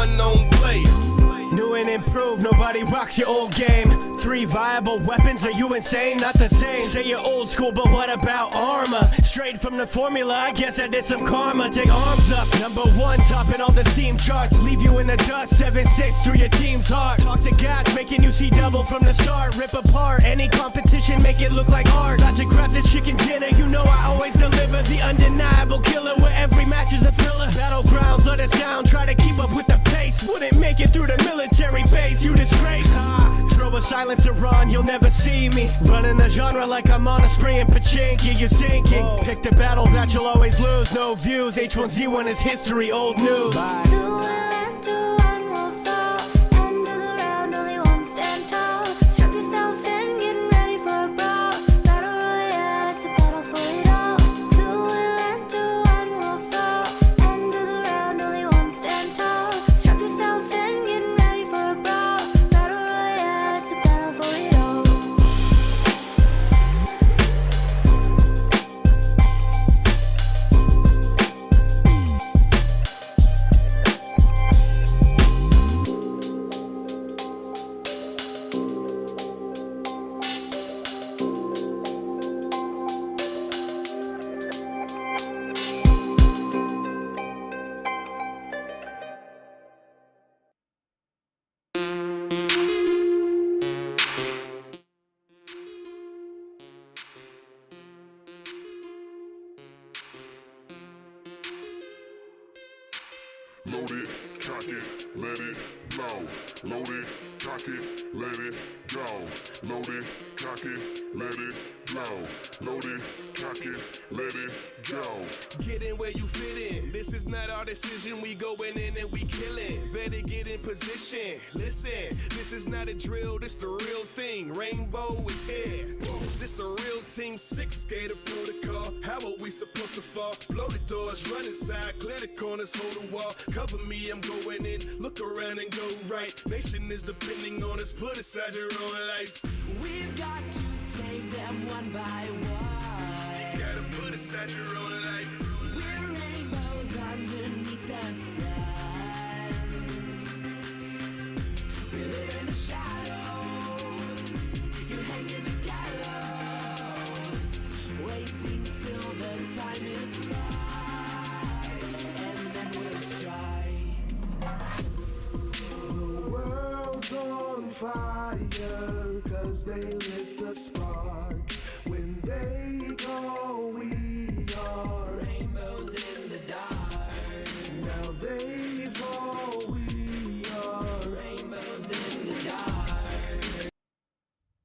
unknown player. New and improved, nobody rocks your old game. 3 viable weapons, are you insane? Not the same. Say you're old school, but what about armor? Straight from the formula, I guess I did some karma. Take arms up, #1, topping all the Steam charts. Leave you in the dust, 7-6 through your team's heart. Toxic gas, making you see double from the start. Rip apart any competition, make it look like art. Got to grab this chicken dinner, you know I always deliver. The undeniable killer, where every match is a thriller. Battlegrounds, let it sound, try to keep up with the pace. Wouldn't make it through the military base, you disgrace. Throw a silencer on, you'll never see me. Running the genre like I'm on a spree in Pachinki, you're sinking. Pick the battle that you'll always lose, no views. H1Z1 is history, old news. Bye. Load it, cock it, let it blow. Load it, cock it, let it go. Load it, cock it, let it blow. Load it, cock it, let it go. Get in where you fit in. This is not our decision. We going in and we killing. Better get in position. Listen, this is not a drill. This the real thing. Rainbow is here. This a real team 6 skater protocol. How are we supposed to fall? Blow the doors, run inside, clear the corners, hold the wall. Cover me, I'm going in. Look around and go right. Nation is depending on us. Put aside your own life. We've got to save them one by one. You gotta put aside your own life. We're rainbows underneath the sun. We live in the shadows. You hang in the gallows, waiting till the time is right, and then we'll strike. The world's on fire, 'cause they lit the spark. When they go, we are Rainbows in the dark. now they fall, we are Rainbows in the dark.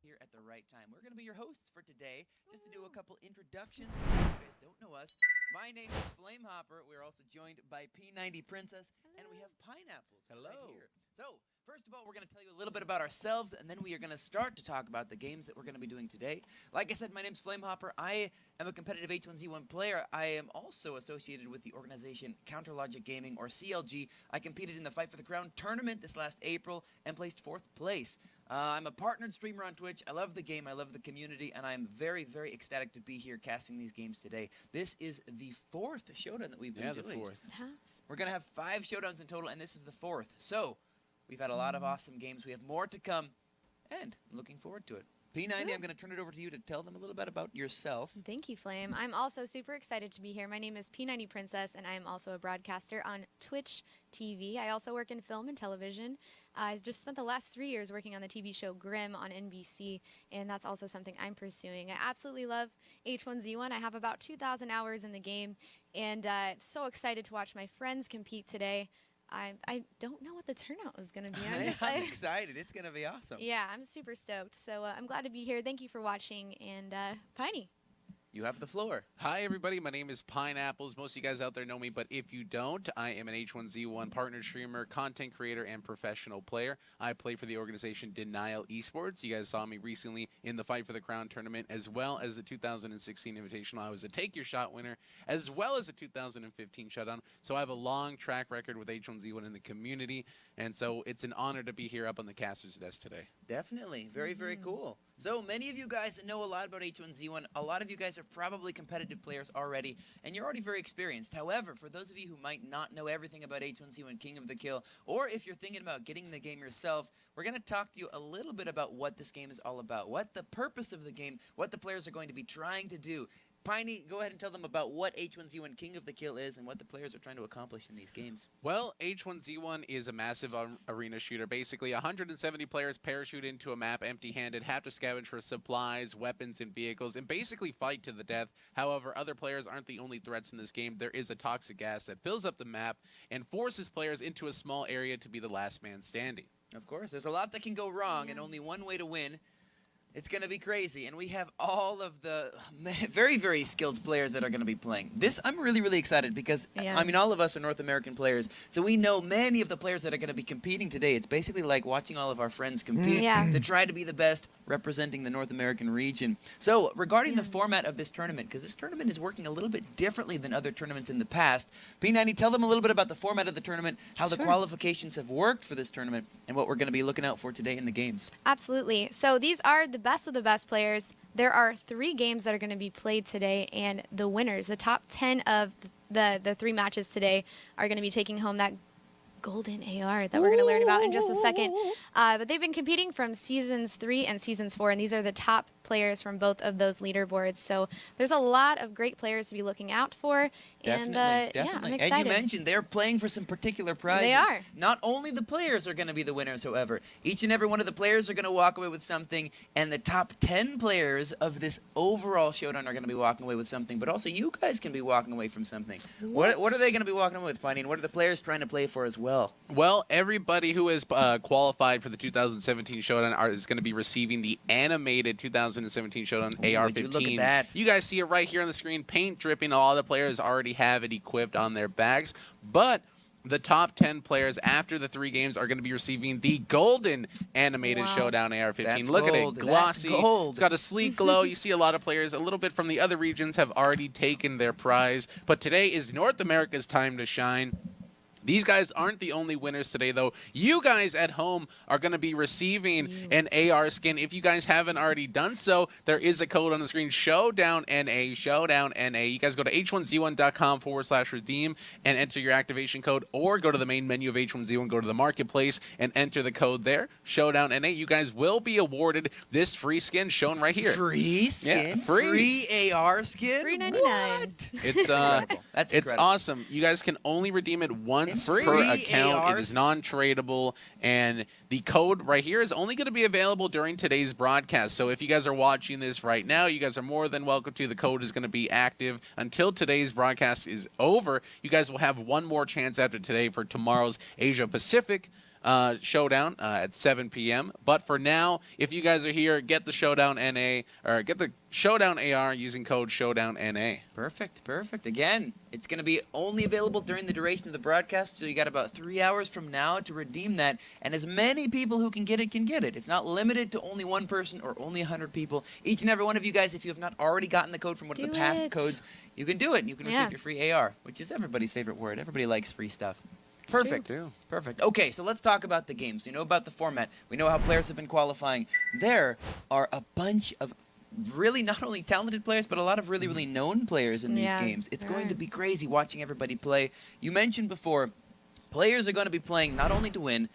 Here at the right time. We're going to be your hosts for today, just to do a couple introductions. In case you guys don't know us, my name is Flamehopper. We're also joined by P90 Princess, and we have Pineapples. Hello. Right here. So, first of all, we're going to tell you a little bit about ourselves, and then we are going to start to talk about the games that we're going to be doing today. Like I said, my name's Flamehopper. I am a competitive H1Z1 player. I am also associated with the organization Counterlogic Gaming, or CLG. I competed in the Fight for the Crown tournament this last April and placed 4th place. I'm a partnered streamer on Twitch. I love the game. I love the community, and I'm very, very ecstatic to be here casting these games today. This is the 4th showdown that we've been doing. The 4th. It has. We're going to have 5 showdowns in total, and this is the 4th. So, we've had a lot of awesome games. We have more to come, and I'm looking forward to it. P90, I'm going to turn it over to you to tell them a little bit about yourself. Thank you, Flame. I'm also super excited to be here. My name is P90 Princess, and I am also a broadcaster on Twitch TV. I also work in film and television. I just spent the last 3 years working on the TV show Grimm on NBC, and that's also something I'm pursuing. I absolutely love H1Z1. I have about 2,000 hours in the game, and so excited to watch my friends compete today. I don't know what the turnout is going to be. I'm excited. It's going to be awesome. Yeah, I'm super stoked. So I'm glad to be here. Thank you for watching, and Piney. You have the floor. Hi, everybody. My name is Pineapples. Most of you guys out there know me, but if you don't, I am an H1Z1 partner streamer, content creator, and professional player. I play for the organization Denial Esports. You guys saw me recently in the Fight for the Crown tournament, as well as the 2016 Invitational. I was a Take Your Shot winner, as well as a 2015 Shutdown. So I have a long track record with H1Z1 in the community, and so it's an honor to be here up on the caster's desk today. Definitely. Very, very cool. So many of you guys know a lot about H1Z1. A lot of you guys are probably competitive players already, and you're already very experienced. However, for those of you who might not know everything about H1Z1 King of the Kill, or if you're thinking about getting in the game yourself, we're going to talk to you a little bit about what this game is all about, what the purpose of the game, what the players are going to be trying to do. Piney, go ahead and tell them about what H1Z1 King of the Kill is and what the players are trying to accomplish in these games. Well, H1Z1 is a massive arena shooter. Basically, 170 players parachute into a map empty-handed, have to scavenge for supplies, weapons, and vehicles, and basically fight to the death. However, other players aren't the only threats in this game. There is a toxic gas that fills up the map and forces players into a small area to be the last man standing. Of course, there's a lot that can go wrong, and only one way to win. It's going to be crazy, and we have all of the very, very skilled players that are going to be playing. This, I'm really, really excited because, I mean, all of us are North American players, so we know many of the players that are going to be competing today. It's basically like watching all of our friends compete to try to be the best representing the North American region. So, regarding the format of this tournament, because this tournament is working a little bit differently than other tournaments in the past, P90, tell them a little bit about the format of the tournament, how the qualifications have worked for this tournament, and what we're going to be looking out for today in the games. Absolutely. So these are the best of the best players. There are 3 games that are going to be played today, and the winners, the top 10 of the 3 matches today, are going to be taking home that golden AR that we're going to learn about in just a second. But they've been competing from Seasons 3 and Seasons 4, and these are the top players from both of those leaderboards. So there's a lot of great players to be looking out for. Definitely. Yeah, I'm excited. And you mentioned they're playing for some particular prizes. They are. Not only the players are going to be the winners, however. Each and every one of the players are going to walk away with something, and the top 10 players of this overall showdown are going to be walking away with something, but also you guys can be walking away from something. What are they going to be walking away with, Piney, and what are the players trying to play for as well? Well, everybody who is qualified for the 2017 Showdown is going to be receiving the animated 2017 Showdown AR-15. Would you look at that? You guys see it right here on the screen, paint dripping. All the players already have it equipped on their bags, but the top 10 players after the 3 games are going to be receiving the golden animated Showdown AR-15. That's Look gold. at it, glossy. That's gold. It's got a sleek glow. You see a lot of players, a little bit from the other regions, have already taken their prize, but today is North America's time to shine. These guys aren't the only winners today, though. You guys at home are going to be receiving an AR skin. If you guys haven't already done so, there is a code on the screen, ShowdownNA, ShowdownNA. You guys go to h1z1.com/redeem and enter your activation code, or go to the main menu of H1Z1, go to the marketplace, and enter the code there, ShowdownNA. You guys will be awarded this free skin shown right here. Free skin? Yeah, free. Free AR skin? $3.99. What? It's That's it's incredible. awesome. You guys can only redeem it once Free per account. ARs? It is non-tradable, and the code right here is only going to be available during today's broadcast. So if you guys are watching this right now, you guys are more than welcome to. The code is going to be active until today's broadcast is over. You guys will have one more chance after today for tomorrow's Asia Pacific Showdown at 7 p.m. But for now, if you guys are here, get the Showdown NA, or get the Showdown AR using code ShowdownNA. Perfect, perfect. Again, it's going to be only available during the duration of the broadcast, so you got about 3 hours from now to redeem that, and as many people who can get it can get it. It's not limited to only one person or only 100 people. Each and every one of you guys, if you have not already gotten the code from one of the past codes, you can do it, and you can receive your free AR, which is everybody's favorite word. Everybody likes free stuff. Perfect. Perfect. Okay, so let's talk about the games. We know about the format. We know how players have been qualifying. There are a bunch of really not only talented players, but a lot of really, really known players in these games. It's going to be crazy watching everybody play. You mentioned before, players are going to be playing not only to win,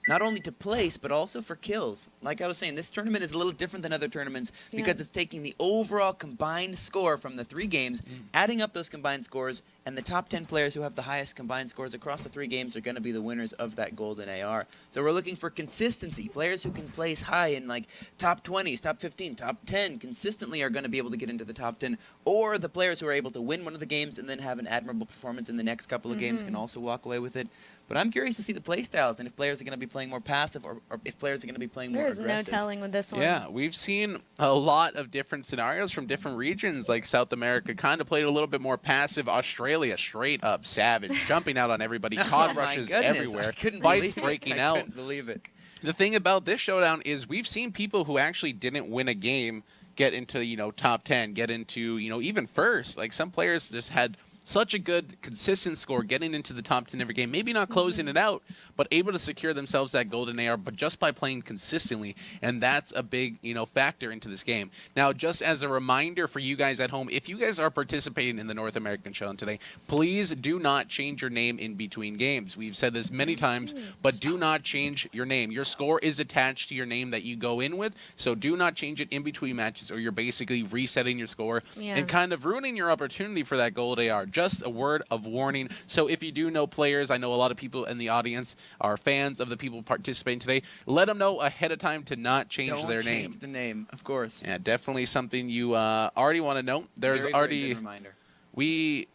not only to place, but also for kills. Like I was saying, this tournament is a little different than other tournaments because it's taking the overall combined score from the 3 games, adding up those combined scores, and the top 10 players who have the highest combined scores across the 3 games are going to be the winners of that golden AR. So we're looking for consistency. Players who can place high in like top 20s, top 15, top 10 consistently are going to be able to get into the top 10, or the players who are able to win one of the games and then have an admirable performance in the next couple of games can also walk away with it. But I'm curious to see the play styles and if players are going to be playing more passive or if players are going to be playing more aggressive. There's no telling with this one. Yeah, we've seen a lot of different scenarios from different regions, like South America kind of played a little bit more passive. Australia, straight up savage, jumping out on everybody, cod rushes everywhere, fights breaking out. I couldn't believe it. The thing about this showdown is we've seen people who actually didn't win a game get into, top 10, get into, even first. Like some players just had such a good, consistent score, getting into the top 10 every game. Maybe not closing it out, but able to secure themselves that golden AR, but just by playing consistently. And that's a big, factor into this game. Now, just as a reminder for you guys at home, if you guys are participating in the North American Showdown today, please do not change your name in between games. We've said this many times, but do not change your name. Your score is attached to your name that you go in with, so do not change it in between matches, or you're basically resetting your score and kind of ruining your opportunity for that gold AR. Just a word of warning. So if you do know players, I know a lot of people in the audience are fans of the people participating today, let them know ahead of time to not change their name. Don't change the name, of course. Yeah, definitely something you already want to know. There's Very, already very good reminder. We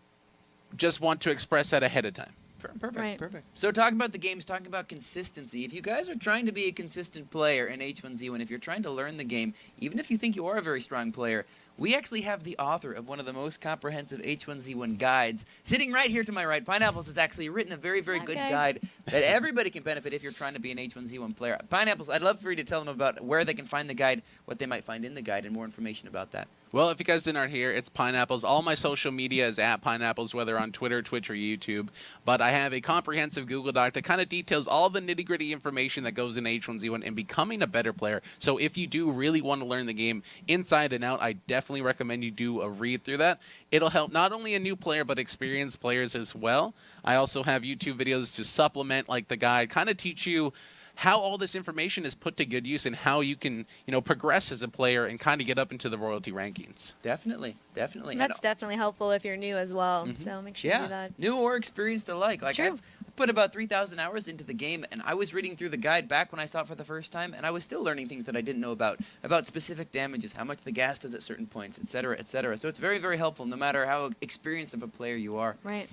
just want to express that ahead of time. Perfect, perfect. So talking about the games, talking about consistency. If you guys are trying to be a consistent player in H1Z1, if you're trying to learn the game, even if you think you are a very strong player, we actually have the author of one of the most comprehensive H1Z1 guides sitting right here to my right. Pineapples has actually written a very, very good guide that everybody can benefit if you're trying to be an H1Z1 player. Pineapples, I'd love for you to tell them about where they can find the guide, what they might find in the guide, and more information about that. Well, if you guys didn't hear, it's Pineapples. All my social media is at Pineapples, whether on Twitter, Twitch, or YouTube. But I have a comprehensive Google Doc that kind of details all the nitty-gritty information that goes in H1Z1 and becoming a better player. So if you do really want to learn the game inside and out, I definitely recommend you do a read through that. It'll help not only a new player, but experienced players as well. I also have YouTube videos to supplement like the guide, kind of teach you how all this information is put to good use and how you can, progress as a player and kind of get up into the royalty rankings. Definitely. That's definitely helpful if you're new as well. So make sure you do that. New or experienced alike. Like True. I've put about 3,000 hours into the game, and I was reading through the guide back when I saw it for the first time, and I was still learning things that I didn't know about specific damages, how much the gas does at certain points, etc., etc. So it's very, very helpful no matter how experienced of a player you are. Right.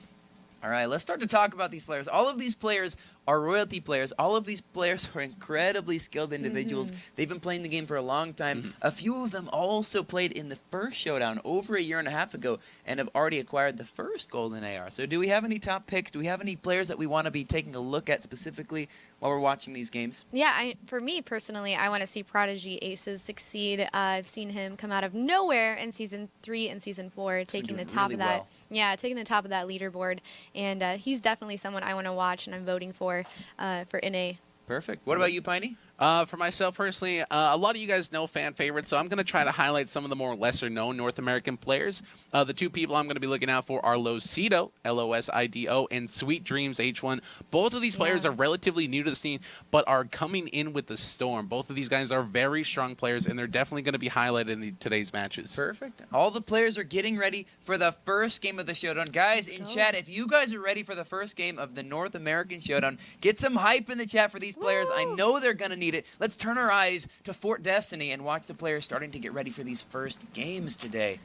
All right, let's start to talk about these players. All of these players are royalty players. All of these players are incredibly skilled individuals. They've been playing the game for a long time. A few of them also played in the first showdown over a year and a half ago and have already acquired the first golden AR. So do we have any top picks? Do we have any players that we want to be taking a look at specifically while we're watching these games? Yeah, for me personally, I want to see Prodigy Aces succeed. I've seen him come out of nowhere in Season 3 and Season 4, taking the top really of that. well. Yeah, taking the top of that leaderboard. And he's definitely someone I want to watch and I'm voting for NA. Perfect. What about you, Piney? For myself personally, a lot of you guys know fan favorites, so I'm going to try to highlight some of the more lesser-known North American players. The two people I'm going to be looking out for are Losido, Losido, and Sweet Dreams H1. Both of these players are relatively new to the scene, but are coming in with the storm. Both of these guys are very strong players, and they're definitely going to be highlighted in today's matches. Perfect. All the players are getting ready for the first game of the Showdown. Guys, in chat, if you guys are ready for the first game of the North American Showdown, get some hype in the chat for these players. I know they're going to need it. Let's turn our eyes to Fort Destiny and watch the players starting to get ready for these first games today.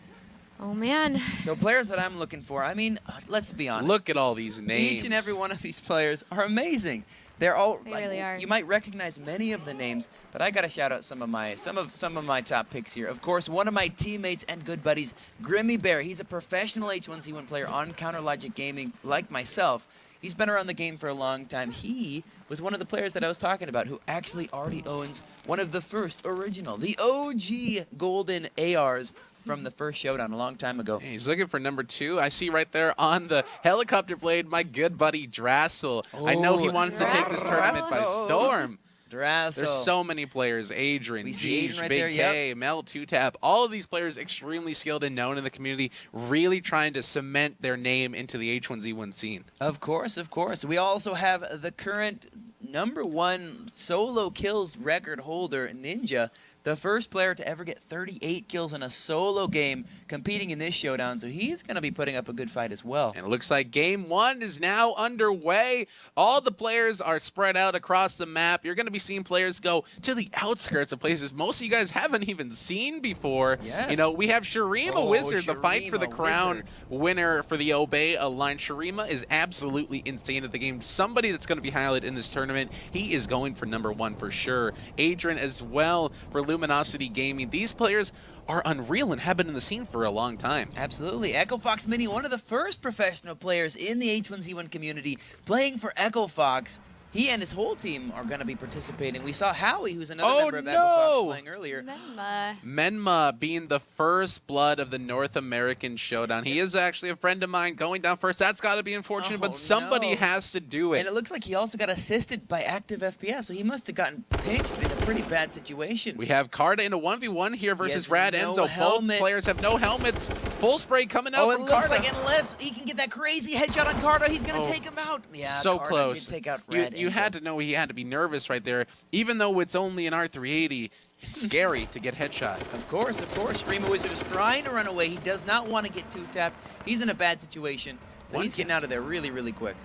Oh, man. So players that I'm looking for, I mean, let's be honest. Look at all these names. Each and every one of these players are amazing. They're all They really are. You might recognize many of the names, but I got to shout out some of my top picks here. Of course, one of my teammates and good buddies, Grimmy Bear. He's a professional H1Z1 player on Counterlogic Gaming like myself. He's been around the game for a long time. He was one of the players that I was talking about who actually already owns one of the first original, the OG golden ARs from the first showdown a long time ago. Hey, he's looking for number 2. I see right there on the helicopter blade, my good buddy Drassel. I know he wants to take this tournament by storm. Drassel. There's so many players. Adrian, We see Adrian Jeej, right Big there, K, Mel 2Tap. All of these players extremely skilled and known in the community, really trying to cement their name into the H1Z1 scene. Of course, of course. We also have the current #1 solo kills record holder, Ninja. The first player to ever get 38 kills in a solo game competing in this showdown, so he's going to be putting up a good fight as well. And it looks like game 1 is now underway. All the players are spread out across the map. You're going to be seeing players go to the outskirts of places most of you guys haven't even seen before. Yes. We have Shurima Wizard, the fight for the Shurima crown Wizard. winner for the Obey Alliance. Shurima is absolutely insane at the game. Somebody that's going to be highlighted in this tournament. He is going for #1 for sure. Adrian as well for Luminosity Gaming. These players are unreal and have been in the scene for a long time. Absolutely. Echo Fox Mini, one of the first professional players in the H1Z1 community, playing for Echo Fox. He and his whole team are going to be participating. We saw Howie, who's another Oh, member of Agile Fox no! playing earlier. Menma. Menma being the first blood of the North American Showdown. He is actually a friend of mine going down first. That's got to be unfortunate, Oh, but somebody no. has to do it. And it looks like he also got assisted by Active FPS, so he must have gotten pinched in a pretty bad situation. We have Carta in a 1v1 here versus has Rad no Enzo. helmet. Both players have no helmets. Full spray coming out Oh, it from looks Carta. like unless he can get that crazy headshot on Carta, he's going to Oh, take him out. Yeah, so Carta close. did take out You, Rad you Enzo. had to know he had to be nervous right there. Even though it's only an R380, it's scary to get headshot. Of course, of course. Streamer Wizard is trying to run away. He does not want to get two-tapped. He's in a bad situation, so One he's getting out of there really, really quick.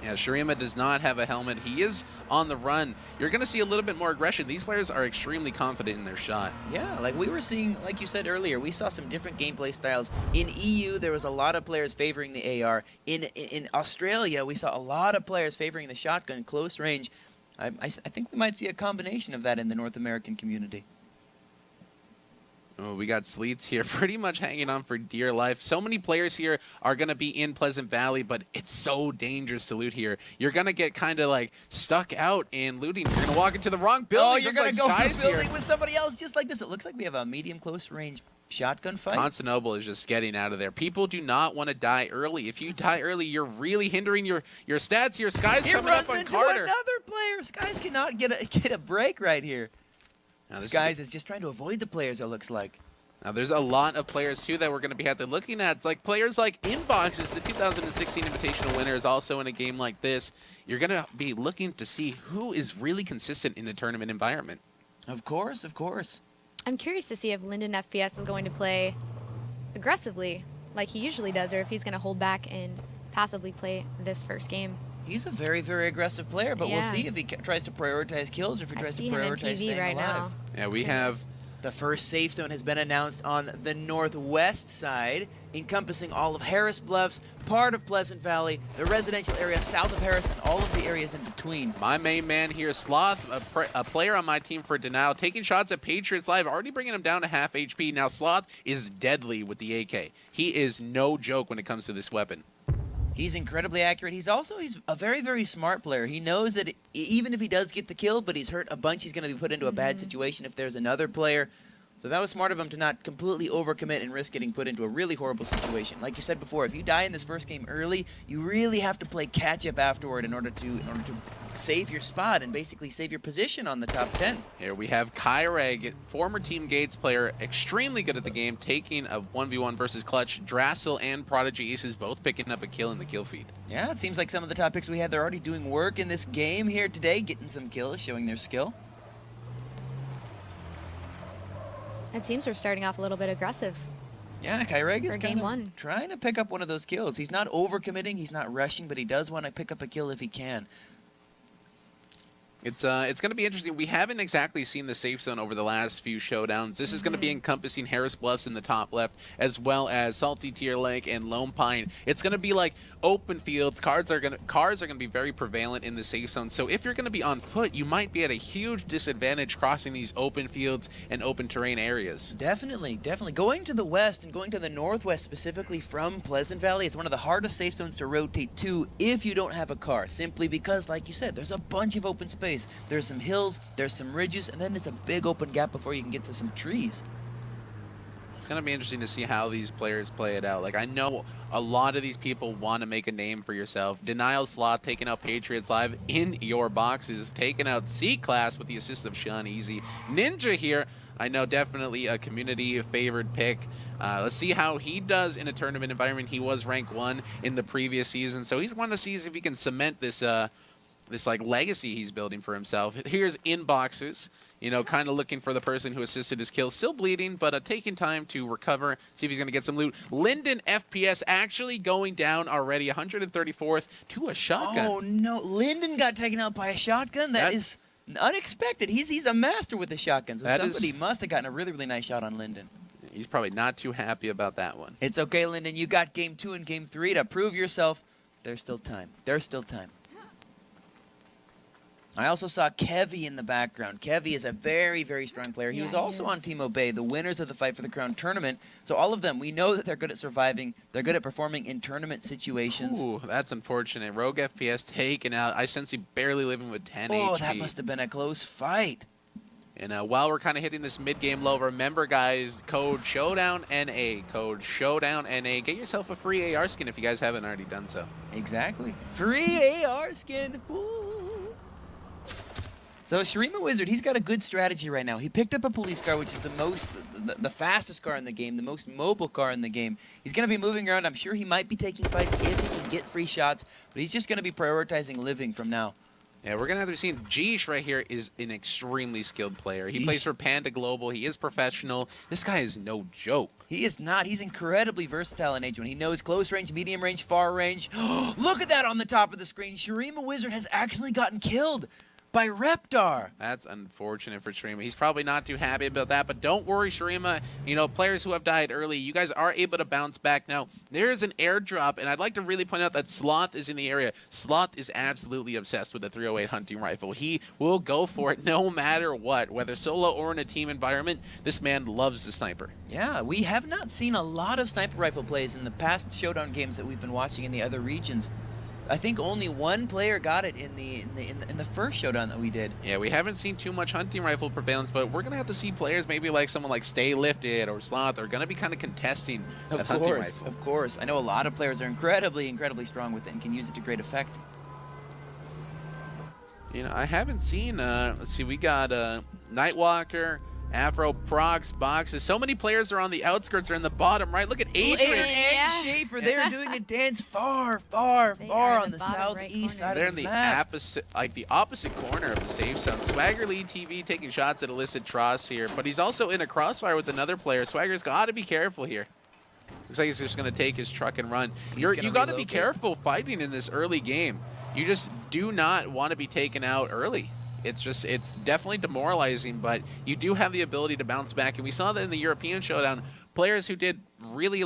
Yeah, Shurima does not have a helmet. He is on the run. You're going to see a little bit more aggression. These players are extremely confident in their shot. Yeah, like we were seeing, like you said earlier, we saw some different gameplay styles. In EU, there was a lot of players favoring the AR. In Australia, we saw a lot of players favoring the shotgun close range. I think we might see a combination of that in the North American community. Oh, we got Sleets here pretty much hanging on for dear life. So many players here are going to be in Pleasant Valley, but it's so dangerous to loot here. You're going to get kind of like stuck out in looting. You're going to walk into the wrong building. Oh, you're just going to like go to Skies the building here. with somebody else just like this. It looks like we have a medium close range shotgun fight. Constantinople is just getting out of there. People do not want to die early. If you die early, you're really hindering your stats here. Skies He coming runs up on into Carter. another player. Skies cannot get a break right here. Now, this is Skies is just trying to avoid the players, it looks like. Now, there's a lot of players, too, that we're going to be looking at. It's like players like Inboxes, the 2016 Invitational winner, is also in a game like this. You're going to be looking to see who is really consistent in a tournament environment. Of course, of course. I'm curious to see if Linden FPS is going to play aggressively like he usually does, or if he's going to hold back and passively play this first game. He's a very, very aggressive player, but we'll Yeah. see if he tries to prioritize kills or if he I tries to see him in prioritize PV staying right alive. now. Yeah, we have The first safe zone has been announced on the northwest side, encompassing all of Harris Bluffs, part of Pleasant Valley, the residential area south of Harris, and all of the areas in between. my main man here, Sloth, a player on my team for Denial, taking shots at Patriots Live, already bringing him down to half HP. Now, Sloth is deadly with the AK. He is no joke when it comes to this weapon. He's incredibly accurate. He's a very, very smart player. He knows that even if he does get the kill, but he's hurt a bunch, he's going to be put into a bad situation if there's another player. So that was smart of him to not completely overcommit and risk getting put into a really horrible situation. Like you said before, if you die in this first game early, you really have to play catch up afterward in order to save your spot and basically save your position on the top 10. Here we have Kyreg, former Team Gates player, extremely good at the game, taking a 1v1 versus Clutch. Drassel and Prodigy Aces both picking up a kill in the kill feed. Yeah, it seems like some of the top picks we had, they're already doing work in this game here today, getting some kills, showing their skill. It seems we're starting off a little bit aggressive. Yeah, Kyreg is For kind game of one. trying to pick up one of those kills. He's not overcommitting, he's not rushing, but he does want to pick up a kill if he can. It's going to be interesting. We haven't exactly seen the safe zone over the last few showdowns. This is going to be encompassing Harris Bluffs in the top left, as well as Salty Tear Lake and Lone Pine. It's going to be like open fields. Cars are going to be very prevalent in the safe zone. So if you're going to be on foot, you might be at a huge disadvantage crossing these open fields and open terrain areas. Definitely, definitely. Going to the west and going to the northwest specifically from Pleasant Valley is one of the hardest safe zones to rotate to if you don't have a car. Simply because, like you said, there's a bunch of open space. There's some hills, there's some ridges, and then there's a big open gap before you can get to some trees. It's going to be interesting to see how these players play it out. Like, I know a lot of these people want to make a name for yourself. Denial Sloth taking out Patriots Live in your boxes, taking out C-Class with the assist of Sean Easy. Ninja here, I know, definitely a community favored pick. Let's see how he does in a tournament environment. He was ranked 1 in the previous season, so he's wanting to see if he can cement this this like legacy he's building for himself. Here's Inboxes, you know, kind of looking for the person who assisted his kill. Still bleeding, but taking time to recover, see if he's going to get some loot. Linden FPS actually going down already, 134th to a shotgun. Oh no, Linden got taken out by a shotgun? That is unexpected. He's a master with the shotgun, so somebody must have gotten a really, really nice shot on Linden. He's probably not too happy about that one. It's okay, Linden. You got game 2 and game 3 to prove yourself. There's still time. There's still time. I also saw Kevy in the background. Kevy is a very, very strong player. He Yeah, was he also on is. Team Obey, the winners of the Fight for the Crown tournament. So all of them, we know that they're good at surviving. They're good at performing in tournament situations. Ooh, that's unfortunate. Rogue FPS taken out. I sense he barely living with 10 Oh, HP. that must have been a close fight. And while we're kind of hitting this mid-game low, remember, guys, code SHOWDOWN_NA. Code SHOWDOWN_NA. Get yourself a free AR skin if you guys haven't already done so. Exactly. Free AR skin. Ooh. So Shurima Wizard, he's got a good strategy right now. He picked up a police car, which is the fastest car in the game, the most mobile car in the game. He's going to be moving around. I'm sure he might be taking fights if he can get free shots, but he's just going to be prioritizing living from now. Yeah, we're going to have to see. Jeesh right here is an extremely skilled player. He plays for Panda Global. He is professional. This guy is no joke. He is not. He's incredibly versatile in H1. He knows close range, medium range, far range. Look at that on the top of the screen. Shurima Wizard has actually gotten killed by Reptar. That's unfortunate for Shurima. He's probably not too happy about that, but don't worry, Shurima. You know, players who have died early, you guys are able to bounce back. Now, there is an airdrop, and I'd like to really point out that Sloth is in the area. Sloth is absolutely obsessed with the 308 hunting rifle. He will go for it no matter what, whether solo or in a team environment. This man loves the sniper. Yeah, we have not seen a lot of sniper rifle plays in the past Showdown games that we've been watching in the other regions. I think only one player got it in the first Showdown that we did. Yeah, we haven't seen too much hunting rifle prevalence, but we're gonna have to see players maybe like someone like Stay Lifted or Sloth are gonna be kind of contesting that hunting rifle. Of course. I know a lot of players are incredibly strong with it and can use it to great effect. You know, I haven't seen. Let's see, we got Nightwalker, Afro, Prox, Boxes. So many players are on the outskirts or in the bottom right. Look at Adrian. Adrian and Yeah. Schaefer, they're doing a dance far They are on in the the bottom right southeast corner. side They're of in the the map. opposite corner of the safe zone. Swagger Lead TV taking shots at illicit Tross here, but he's also in a crossfire with another player. Swagger's got to be careful here. Looks like he's just going to take his truck and run. He's You gonna got to be relocate. careful fighting in this early game. You just do not want to be taken out early. It's definitely demoralizing, but you do have the ability to bounce back. And we saw that in the European Showdown. Players who did really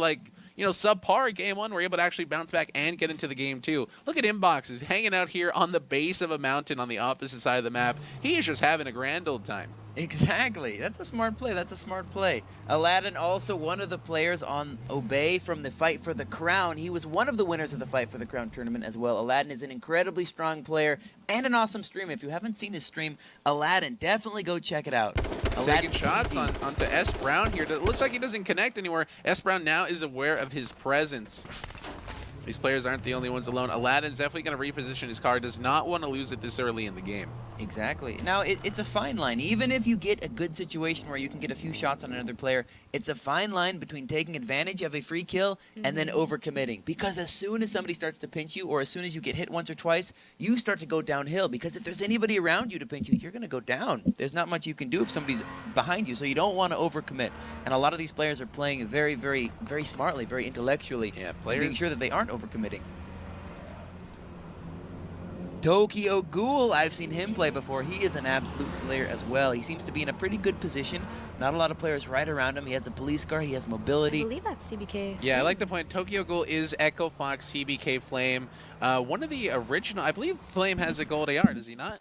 subpar game one were able to actually bounce back and get into the game two. Look at Inboxes hanging out here on the base of a mountain on the opposite side of the map. He is just having a grand old time. Exactly. That's a smart play. Aladdin, also one of the players on Obey from the Fight for the Crown. He was one of the winners of the Fight for the Crown tournament as well. Aladdin is an incredibly strong player and an awesome streamer. If you haven't seen his stream, Aladdin, definitely go check it out. Taking shots onto S. Brown here. It looks like he doesn't connect anywhere. S. Brown now is aware of his presence. These players aren't the only ones alone. Aladdin's definitely going to reposition his car. Does not want to lose it this early in the game. Exactly. Now, it's a fine line. Even if you get a good situation where you can get a few shots on another player, it's a fine line between taking advantage of a free kill and then overcommitting. Because as soon as somebody starts to pinch you, or as soon as you get hit once or twice, you start to go downhill. Because if there's anybody around you to pinch you, you're going to go down. There's not much you can do if somebody's behind you. So you don't want to overcommit. And a lot of these players are playing very, very, very smartly, very intellectually. Yeah, Making sure that they aren't overcommitting. Tokyo Ghoul, I've seen him play before. He is an absolute slayer as well. He seems to be in a pretty good position. Not a lot of players right around him. He has a police car. He has I mobility. believe that's CBK. Yeah, I like the point. Tokyo Ghoul is Echo Fox, CBK Flame. One of the original, I believe Flame has a gold AR, does he not?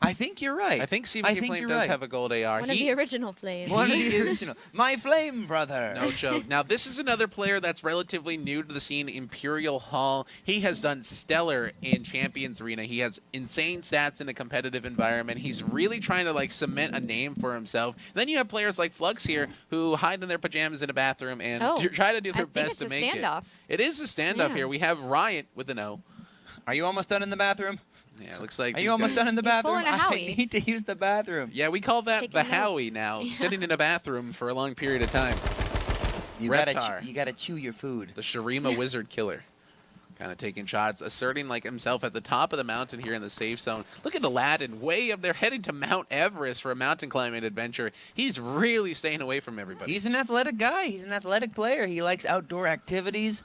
I think you're right. I think CBK Flame does have a gold AR. One of the original players. One of he the is- original. My Flame brother. No joke. Now, this is another player that's relatively new to the scene, Imperial Hall. He has done stellar in Champions Arena. He has insane stats in a competitive environment. He's really trying to cement a name for himself. And then you have players like Flux here who hide in their pajamas in a bathroom and try to do their best to make it's a standoff. it. It is a standoff Yeah. here. We have Riot with an O. Are you almost done in the bathroom? Yeah, it looks like Are these you almost guys- done in the He's bathroom? pulling a I Howie. need to use the bathroom. Yeah, we call that taking the notes. Howie now, Yeah. sitting in a bathroom for a long period of time. You Reptar. gotta chew your food. The Shurima Wizard Killer. Kind of taking shots, asserting himself at the top of the mountain here in the safe zone. Look at Aladdin, way up there, heading to Mount Everest for a mountain climbing adventure. He's really staying away from everybody. He's an athletic guy. He's an athletic player. He likes outdoor activities.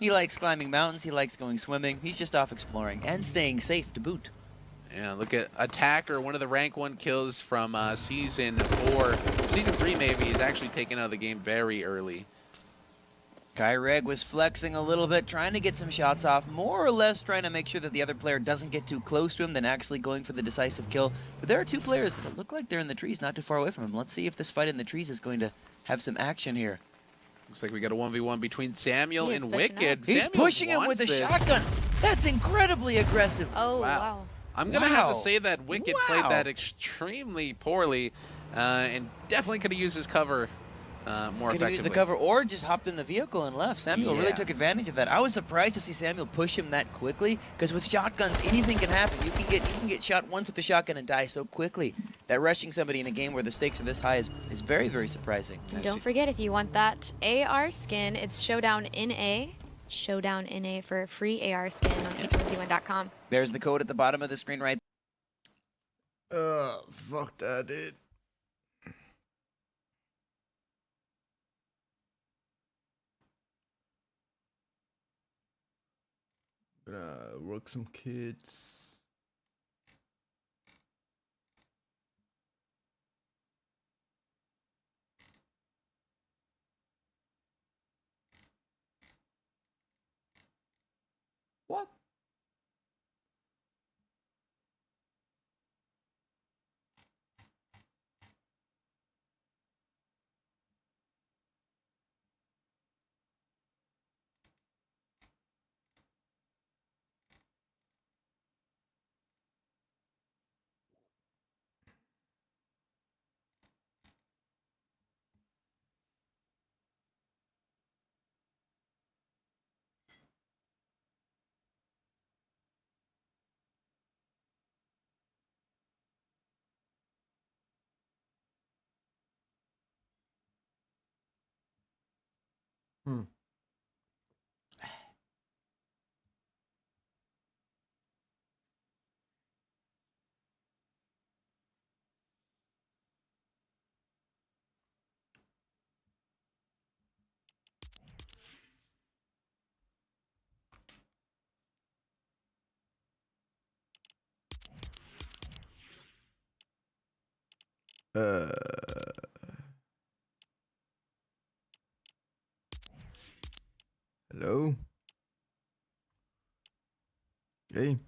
He likes climbing mountains. He likes going swimming. He's just off exploring and staying safe to boot. Yeah, look at Attacker, one of the rank 1 kills from Season 4. Season 3 maybe, is actually taken out of the game very early. Kyreg was flexing a little bit, trying to get some shots off, more or less trying to make sure that the other player doesn't get too close to him, than actually going for the decisive kill. But there are two players that look like they're in the trees, not too far away from him. Let's see if this fight in the trees is going to have some action here. Looks like we got a 1v1 between Samuel He is and pushing up. Wicked. He's Samuel pushing him with wants a this. shotgun. That's incredibly aggressive. Oh, wow. I'm going to have to Wow. say that Wicked played Wow. that extremely poorly and definitely could have used his cover more Could have effectively. used the cover or just hopped in the vehicle and left. Samuel really Yeah. took advantage of that. I was surprised to see Samuel push him that quickly, because with shotguns, anything can happen. You can get shot once with a shotgun and die so quickly. That rushing somebody in a game where the stakes are this high is very, very surprising. And don't forget, if you want that AR skin, it's Showdown in A. Showdown in A for a free AR skin on h1z1.com. There's the code at the bottom of the screen right. Fuck that, dude. Gonna work some kids. What? Hmm. Uh. Hello? Okay.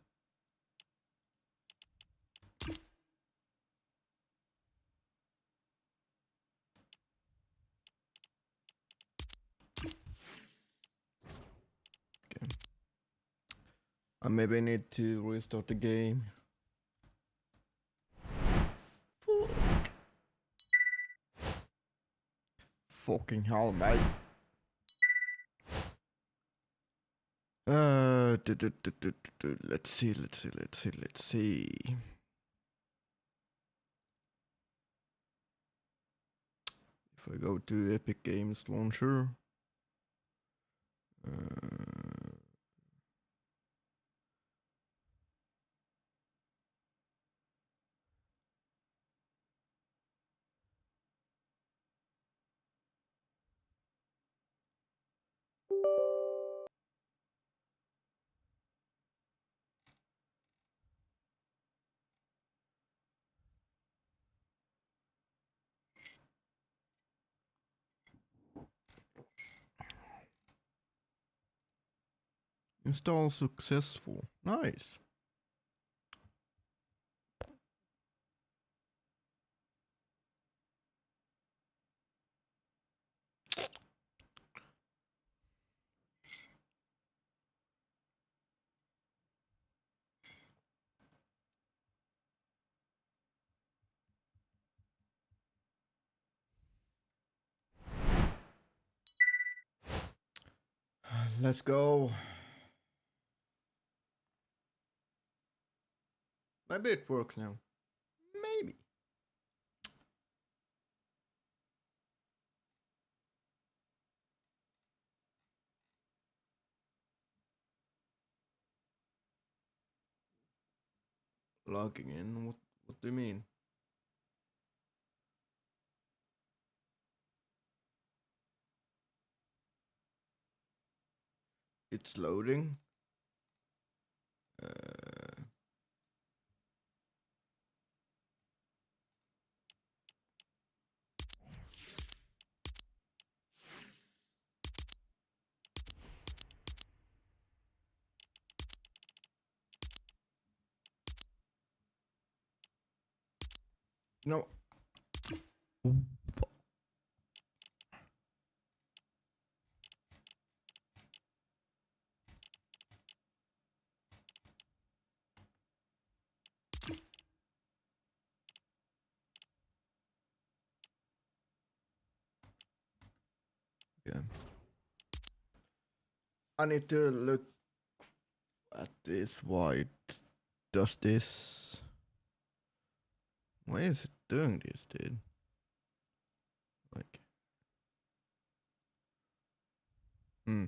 I maybe need to restart the game. Fuck. Fucking hell, mate. Let's see. If I go to Epic Games Launcher. Install successful. Nice. Let's go. Maybe it works now. Maybe. Logging in? What do you mean? It's loading. No. Yeah. I need to look at this. Why it does this? Why is it doing this, dude? Like, hmm.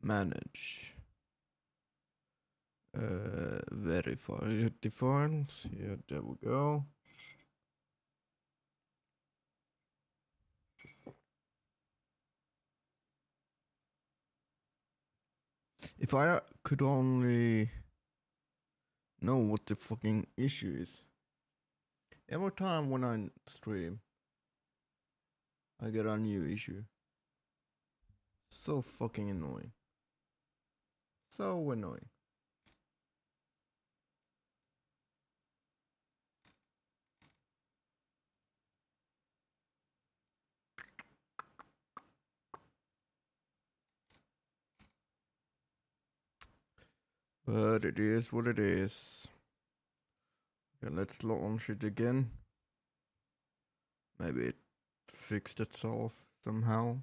Manage. Verify defines. Yeah, there we go. If I could only know what the fucking issue is. Every time when I stream, I get a new issue. So fucking annoying. So annoying. But it is what it is. Okay, let's launch it again. Maybe it fixed itself somehow.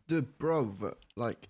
Dude, bro, like...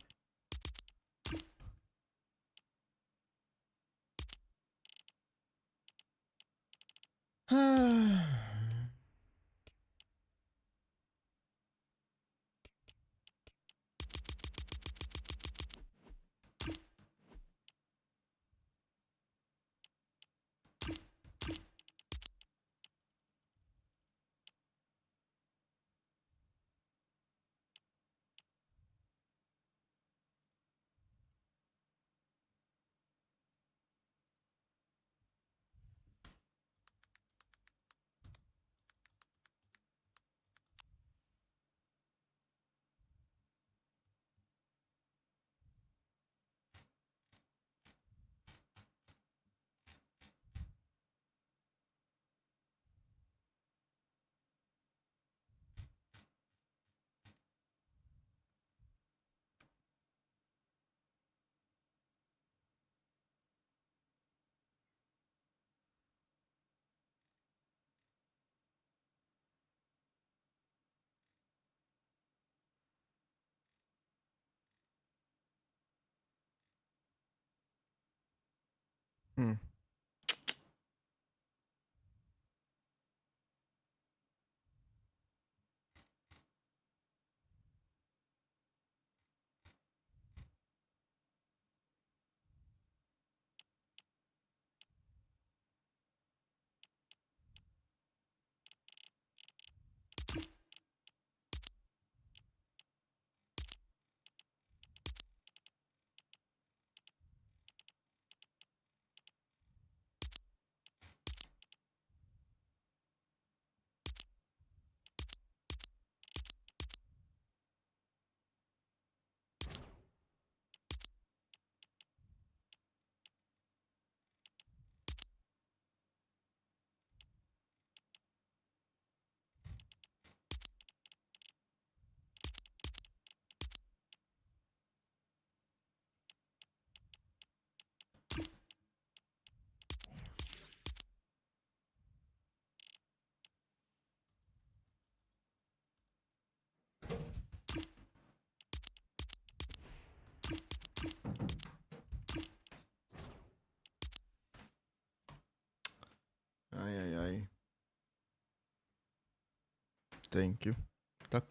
Hmm. Thank you. Tack.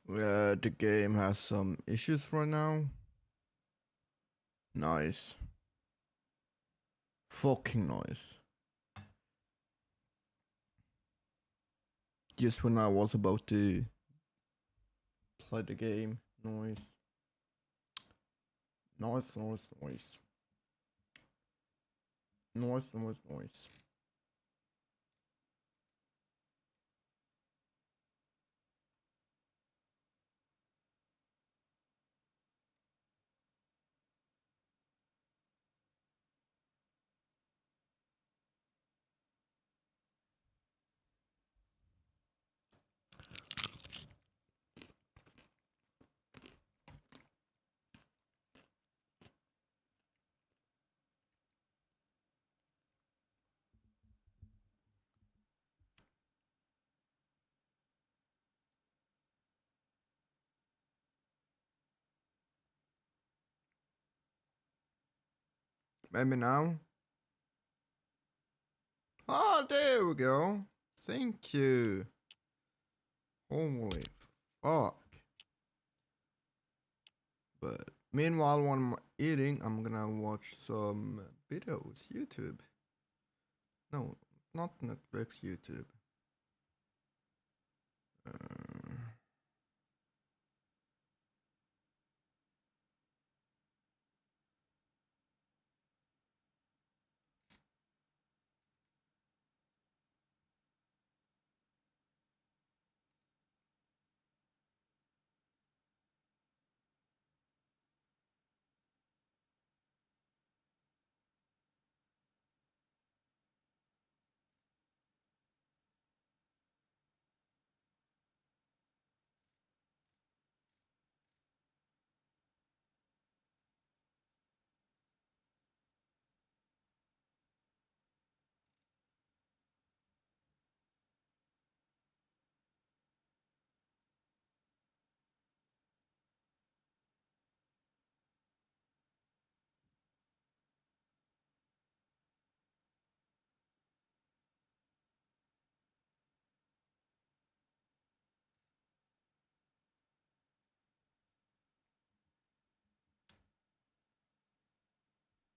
The game has some issues right now. Nice. Fucking nice. Just when I was about to play the game. Noise. Noise, noise, noise. Noise, noise, noise. Maybe now? Ah, there we go. Thank you. Holy fuck. But meanwhile, when I'm eating, I'm gonna watch some videos. YouTube. No, not Netflix, YouTube.